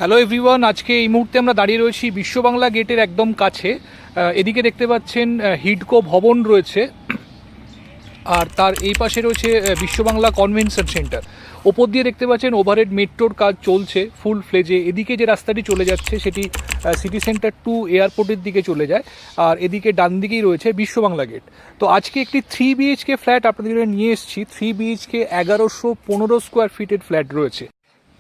Hello everyone, আজকে এই মুহূর্তে আমরা দাঁড়িয়ে রয়েছি বিশ্ববাংলা গেটের একদম কাছে। এদিকে দেখতে পাচ্ছেন হিডকো ভবন রয়েছে, আর তার এই পাশে রয়েছে বিশ্ববাংলা কনভেনশন সেন্টার। ওপর দিয়ে দেখতে পাচ্ছেন ওভারহেড মেট্রোর কাজ চলছে ফুল ফ্লেজে। এদিকে যে রাস্তাটি চলে যাচ্ছে সেটি সিটি সেন্টার টু এয়ারপোর্টের দিকে চলে যায়, আর এদিকে ডান দিকেই রয়েছে বিশ্ববাংলা গেট। তো আজকে একটি 3 BHK ফ্ল্যাট আপনাদের জন্য নিয়ে এসেছি। 3 BHK 1115 স্কোয়ার ফিটের ফ্ল্যাট রয়েছে।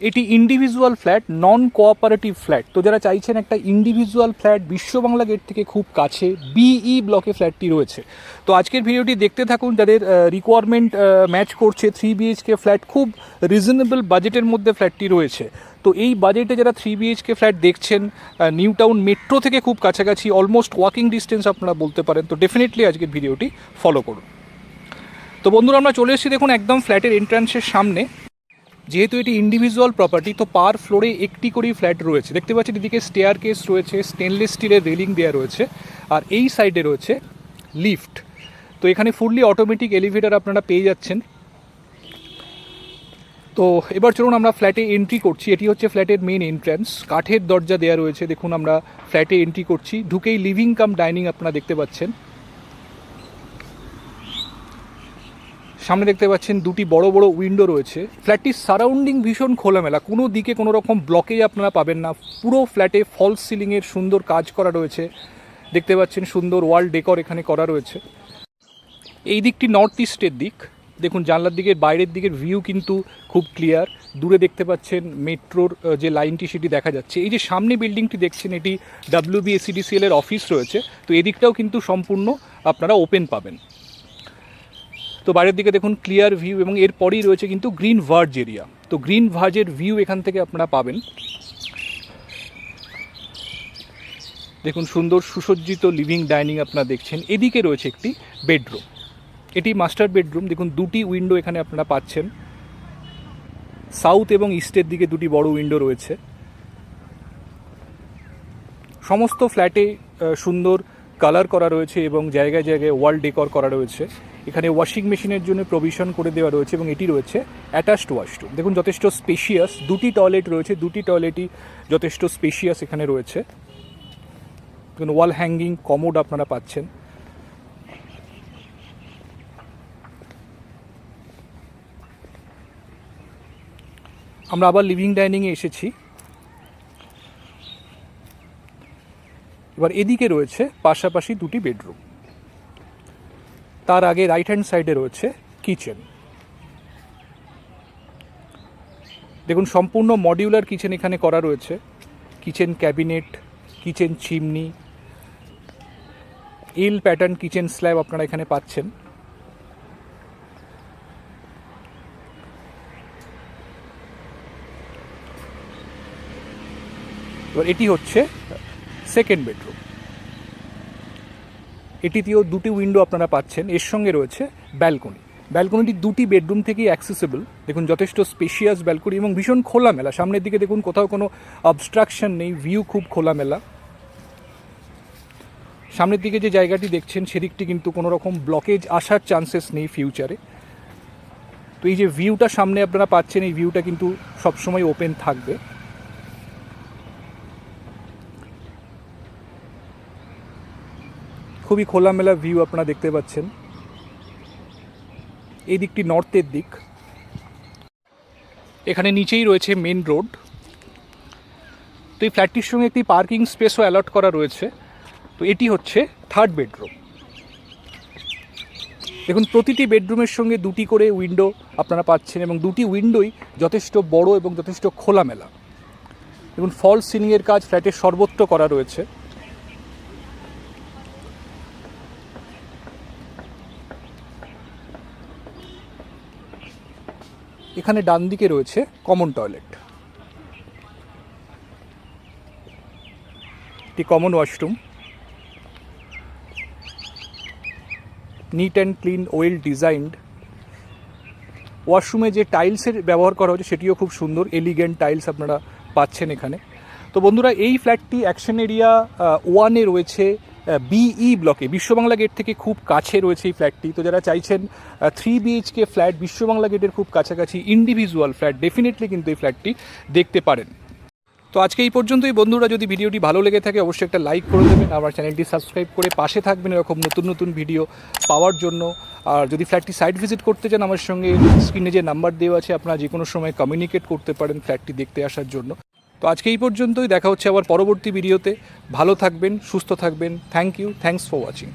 এটি ইন্ডিভিজুয়াল ফ্ল্যাট, নন কোঅপারেটিভ ফ্ল্যাট। তো যারা চাইছেন একটা ইন্ডিভিজুয়াল ফ্ল্যাট বিশ্ববাংলা গেট থেকে খুব কাছে, বিই ব্লকে ফ্ল্যাটটি রয়েছে। তো আজকের ভিডিওটি দেখতে থাকুন। যাদের রিকোয়ারমেন্ট ম্যাচ করছে, 3 BHK ফ্ল্যাট, খুব রিজনেবল বাজেটের মধ্যে ফ্ল্যাটটি রয়েছে। তো এই বাজেটে যারা 3 BHK ফ্ল্যাট দেখছেন, নিউ টাউন মেট্রো থেকে খুব কাছাকাছি, অলমোস্ট ওয়াকিং ডিস্টেন্স আপনারা বলতে পারেন, তো ডেফিনেটলি আজকের ভিডিওটি ফলো করুন। তো বন্ধুরা, আমরা চলে এসেছি দেখুন একদম ফ্ল্যাটের এন্ট্রান্সের সামনে। যেহেতু এটি ইন্ডিভিজুয়াল প্রপার্টি, তো পার ফ্লোরে একটি করেই ফ্ল্যাট রয়েছে। দেখতে পাচ্ছেন এদিকে স্টেয়ার কেস রয়েছে, স্টেনলেস স্টিলের রেলিং দেওয়া রয়েছে, আর এই সাইডে রয়েছে লিফট। তো এখানে ফুললি অটোমেটিক এলিভেটর আপনারা পেয়ে যাচ্ছেন। তো এবার চলুন আমরা ফ্ল্যাটে এন্ট্রি করছি। এটি হচ্ছে ফ্ল্যাটের মেন এন্ট্রান্স, কাঠের দরজা দেওয়া রয়েছে। দেখুন আমরা ফ্ল্যাটে এন্ট্রি করছি, ঢুকেই লিভিং কাম ডাইনিং আপনারা দেখতে পাচ্ছেন। সামনে দেখতে পাচ্ছেন দুটি বড় বড় উইন্ডো রয়েছে। ফ্ল্যাটটির সারাউন্ডিং ভীষণ খোলামেলা, কোনো দিকে কোনো রকম ব্লকেজ আপনারা পাবেন না। পুরো ফ্ল্যাটে ফলস সিলিংয়ের সুন্দর কাজ করা রয়েছে। দেখতে পাচ্ছেন সুন্দর ওয়াল ডেকর এখানে করা রয়েছে। এই দিকটি নর্থ ইস্টের দিক। দেখুন জানলার দিকের বাইরের দিকের ভিউ কিন্তু খুব ক্লিয়ার। দূরে দেখতে পাচ্ছেন মেট্রোর যে লাইনটি সেটি দেখা যাচ্ছে। এই যে সামনে বিল্ডিংটি দেখছেন, এটি WBSEDCL এর অফিস রয়েছে। তো এদিকটাও কিন্তু সম্পূর্ণ আপনারা ওপেন পাবেন। তো বাইরের দিকে দেখুন ক্লিয়ার ভিউ, এবং এরপরেই রয়েছে কিন্তু গ্রিন ভার্জ এরিয়া। তো গ্রিন ভার্জের ভিউ এখান থেকে আপনারা পাবেন। দেখুন সুন্দর সুসজ্জিত লিভিং ডাইনিং আপনারা দেখছেন। এদিকে রয়েছে একটি বেডরুম, এটি মাস্টার বেডরুম। দেখুন দুটি উইন্ডো এখানে আপনারা পাচ্ছেন, সাউথ এবং ইস্টের দিকে দুটি বড় উইন্ডো রয়েছে। সমস্ত ফ্ল্যাটে সুন্দর কালার করা রয়েছে এবং জায়গায় জায়গায় ওয়াল ডেকর করা রয়েছে। এখানে ওয়াশিং মেশিনের জন্য প্রভিশন করে দেওয়া রয়েছে, এবং এটি রয়েছে অ্যাটাচড ওয়াশরুম। দেখুন যথেষ্ট স্পেশিয়াস, দুটি টয়লেট রয়েছে, দুটি টয়লেটই যথেষ্ট স্পেশিয়াস এখানে রয়েছে। দেখুন ওয়াল হ্যাঙ্গিং কমোড আপনারা পাচ্ছেন। আমরা আবার লিভিং ডাইনিংয়ে এসেছি। এবার এদিকে রয়েছে পাশাপাশি দুটি বেডরুম, তার আগে রাইট হ্যান্ড সাইডে রয়েছে কিচেন। দেখুন সম্পূর্ণ মডিউলার কিচেন এখানে করা রয়েছে। কিচেন ক্যাবিনেট, কিচেন চিমনি, এল প্যাটার্ন কিচেন স্ল্যাব আপনারা এখানে পাচ্ছেন। এবার এটি হচ্ছে সেকেন্ড বেডরুম। এটিতেও দুটি উইন্ডো আপনারা পাচ্ছেন। এর সঙ্গে রয়েছে ব্যালকনি। ব্যালকনিটি দুটি বেডরুম থেকেই অ্যাক্সেসেবল। দেখুন যথেষ্ট স্পেশিয়াস ব্যালকনি এবং ভীষণ খোলামেলা। সামনের দিকে দেখুন কোথাও কোনো অবস্ট্রাকশন নেই, ভিউ খুব খোলামেলা। সামনের দিকে যে জায়গাটি দেখছেন সেদিকটি কিন্তু কোনো রকম ব্লকেজ আসার চান্সেস নেই ফিউচারে। তো এই যে ভিউটা সামনে আপনারা পাচ্ছেন, এই ভিউটা কিন্তু সবসময় ওপেন থাকবে। খুবই খোলামেলা ভিউ আপনারা দেখতে পাচ্ছেন। এই দিকটি নর্থের দিক। এখানে নিচেই রয়েছে মেন রোড। তো এই ফ্ল্যাটটির সঙ্গে একটি পার্কিং স্পেসও অ্যালট করা রয়েছে। তো এটি হচ্ছে থার্ড বেডরুম। দেখুন প্রতিটি বেডরুমের সঙ্গে দুটি করে উইন্ডো আপনারা পাচ্ছেন, এবং দুটি উইন্ডোই যথেষ্ট বড় এবং যথেষ্ট খোলামেলা। দেখুন ফল সিলিংয়ের কাজ ফ্ল্যাটের সর্বত্র করা রয়েছে। এখানে ডান দিকে রয়েছে কমন টয়লেট, একটি common washroom, neat and clean, well designed. ওয়াশরুমে যে টাইলসের ব্যবহার করা হয়েছে সেটিও খুব সুন্দর, এলিগেন্ট টাইলস আপনারা পাচ্ছেন এখানে। তো বন্ধুরা, এই ফ্ল্যাটটি অ্যাকশন এরিয়া 1-এ রয়েছে, বিই ব্লকে, বিশ্ববাংলা গেট থেকে খুব কাছে রয়েছে এই ফ্ল্যাটটি। তো যারা চাইছেন 3 BHK ফ্ল্যাট বিশ্ববাংলা গেটের খুব কাছাকাছি, ইন্ডিভিজুয়াল ফ্ল্যাট, ডেফিনেটলি কিন্তু এই ফ্ল্যাটটি দেখতে পারেন। তো আজকে এই পর্যন্তই বন্ধুরা, যদি ভিডিওটি ভালো লেগে থাকে অবশ্যই একটা লাইক করে দেবেন, আমার চ্যানেলটি সাবস্ক্রাইব করে পাশে থাকবেন এরকম নতুন নতুন ভিডিও পাওয়ার জন্য। আর যদি ফ্ল্যাটটি সাইট ভিজিট করতে চান, আমার সঙ্গে স্ক্রিনে যে নাম্বার দেওয়া আছে আপনারা যে কোনো সময় কমিউনিকেট করতে পারেন ফ্ল্যাটটি দেখতে আসার জন্য। তো আজকে এই পর্যন্তই, দেখা হচ্ছে আবার পরবর্তী ভিডিওতে। ভালো থাকবেন, সুস্থ থাকবেন। Thank you, thanks for watching.